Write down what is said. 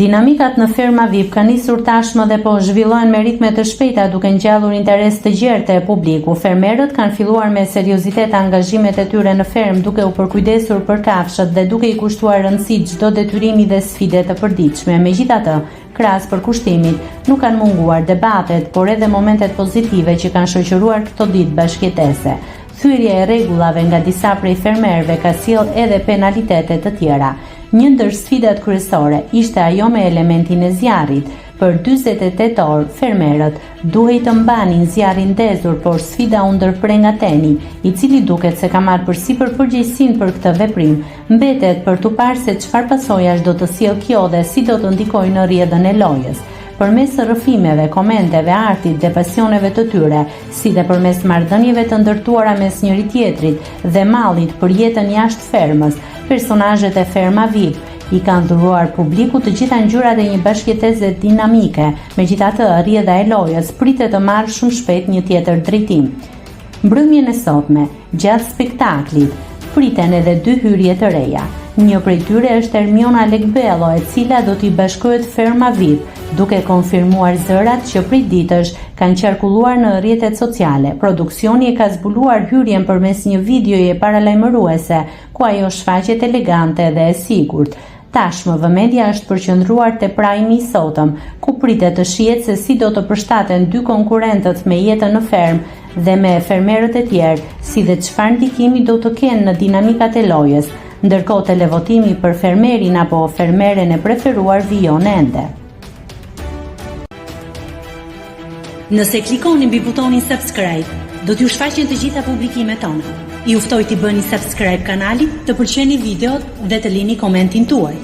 Dinamikat në ferma VIP kanë nisur tashmë dhe po zhvillohen me ritme të shpejta duke ngjallur interes të gjerë të publiku. Fermerët kanë filluar me seriozitet angazhimet e tyre në fermë duke u përkujdesur për kafshët dhe duke i kushtuar rëndësi çdo detyrimi dhe sfide të përditshme. Megjithatë, krahas përkushtimit, nuk kanë munguar debatet, por edhe momentet pozitive që kanë shoqëruar këto ditë bashkëjetese. Thyrja e rregullave nga disa prej fermerëve ka sjellë edhe penalitete të tjera. Një ndër sfidat kryesore ishte ajo me elementin e zjarrit. Për 48 orë, fermerët duhej të mbanin zjarrin ndezur, por sfida u ndërpre nga Teni, i cili duket se ka marrë përsipër përgjegjësinë për këtë veprim. Mbetet për t'u parë se çfarë pasojash do të sjellë kjo dhe si do të ndikojë në rrjedhën e lojës. Përmes rrëfimeve, komenteve, artit dhe pasioneve të tyre, si dhe përmes marrëdhënieve të ndërtuara mes njëri tjetrit dhe mallit për jetën jashtë fermës, personazhet e ferma VIP i kanë dhuruar publiku të gjitha ngjyrat e një bashkëjetese dinamike. Megjithatë, rrjedha e lojës pritet të marrë shumë shpejt një tjetër drejtim. Mbrëmjen e sotme, gjatë spektaklit, priten edhe 2 hyrje të reja. Një prej tyre është Ermiona Lekbello, e cila do t'i bashkohet ferma VIP, duke konfirmuar zërat që prej ditësh kanë qarkulluar në rrjetet sociale. Produksioni e ka zbuluar hyrjen përmes një videoje paralajmëruese, ku ajo shfaqet elegante dhe e sigurt. Tashmë vëmendja është përqendruar te prajmi i sotëm, ku pritet të shihet se si do të përshtaten 2 konkurrentët me jetën në fermë dhe me fermerët e tjerë, si dhe çfarë ndikimi do të kenë në dinamikat e lojës. Ndërkohë televotimi për fermerin apo fermeren e preferuar vijon ende. Nëse klikoni mbi butonin subscribe, do t'ju shfaqen të gjitha publikimet tona. Ju ftoj t'i bëni subscribe kanalit, të pëlqeni videot dhe të lini komentin tuaj.